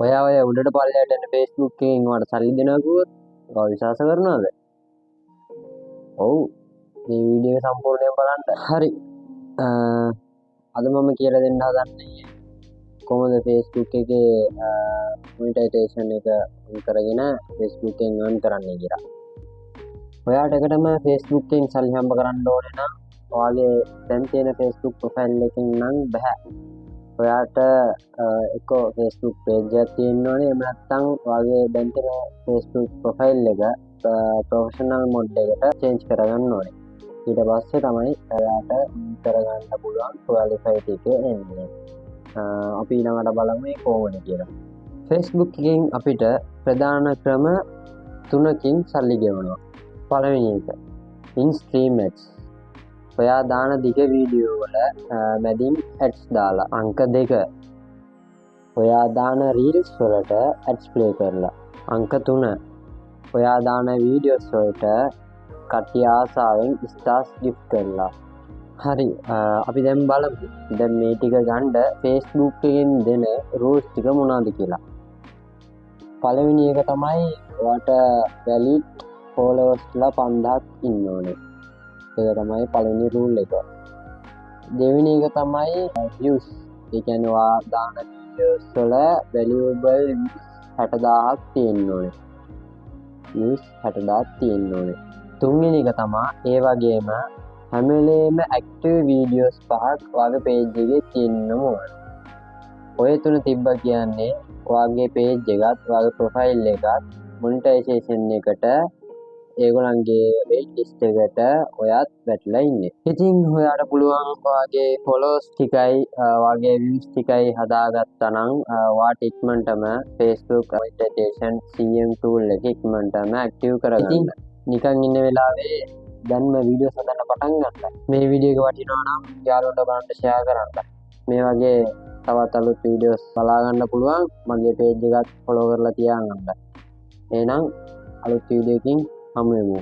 ඔයා ඔය උඩට පල්ලයට යන Facebook එකෙන් ඔයාලට සල්ලි දෙනවා කිව්වොත් ඔයා විශ්වාස කරනවද? ඔව්. මේ වීඩියෝ එක සම්පූර්ණයෙන් බලන්න. හරි. අද මම කියලා දෙන්න හදන්නේ කොහොමද Facebook එකේ මොනිටයිසේෂන් එක ඔන් කරගෙන Facebook එකෙන් earn කරන්නේ කියලා. ඔයාට එකටම Facebook එකෙන් සල්ලි හම්බ කරන්න ඕනේ නම් ඔයාගේ දැන් තියෙන Facebook ප්‍රොෆයිල් එකකින් නම් බෑ. ඔයාට එක Facebook page එකක් තියෙන්න ඕනේ. එහෙම නැත්නම් ඔයාගේ දැන් තියෙන Facebook ප්‍රොෆයිල් එක ප්‍රොෆෙෂනල් මොඩ් එකට චේන්ජ් කරගන්න ඕනේ. ඊට පස්සේ තමයි ඔයාට කරගන්න පුළුවන් qualified එකේ එන්නේ. අපි ඊළඟට බලමු මේ කොහොමද කියලා. Facebook එකෙන් අපිට ප්‍රධාන ක්‍රම තුනකින් සල්ලි ගෙවනවා. පළවෙනි එක in-stream ads. ඔයා දාන දිග වීඩියෝ වල මැදින් ads දාලා. අංක 2 ඔයා දාන reels වලට ads play කරලා. අංක 3 ඔයා දාන වීඩියෝස් වලට කට්ටිය ආසාවෙන් stars gift කරලා. හරි, අපි දැන් බලමු දැන් මේ ටික ගන්න Facebook එකෙන් දෙන rules ටික මොනවද කියලා. පළවෙනි එක තමයි ඔයාට valid followers ලා 5000ක් ඉන්න ඕනේ. ඒක තමයි පළවෙනි rule එක. දෙවෙනි එක තමයි views. ඒ කියන්නේ ඔයා දාන videos වල valuable 60000ක් තියෙන්න ඕනේ. views 60000ක් තියෙන්න ඕනේ. තුන්වෙනි එක තමයි ඒ වගේම හැම වෙලේම active videos 5ක් ඔයාගේ page එකේ තියෙන්න ඕනේ. ඔය තුන තිබ්බ කියන්නේ ඔයාගේ page එකත් ඔයාගේ profile එකත් monetization එකට ඒගොල්ලන්ගේ wait list එකට ඔයත් වැටලා ඉන්නේ. ඉතින් ඔයාට පුළුවන් ඔයාගේ followers ටිකයි ඔයාගේ views ටිකයි හදාගත්තා නම් ඔයාට ඉක්මනටම Facebook monetization CM tool එක ඉක්මනටම active කරගන්න. නිකන් ඉන්න වෙලාවේ දැන්ම වීඩියෝස් හදන්න පටන් ගන්න. මේ වීඩියෝ එක වටිනවා නම් යාළුවන්ට බලන්න share කරන්න. මේ වගේ තවත් අලුත් වීඩියෝස් බලා ගන්න පුළුවන්. මගේ page එකත් follow කරලා තියාගන්න. එහෙනම් අලුත් වීඩියෝ එකකින් හමු වෙමු.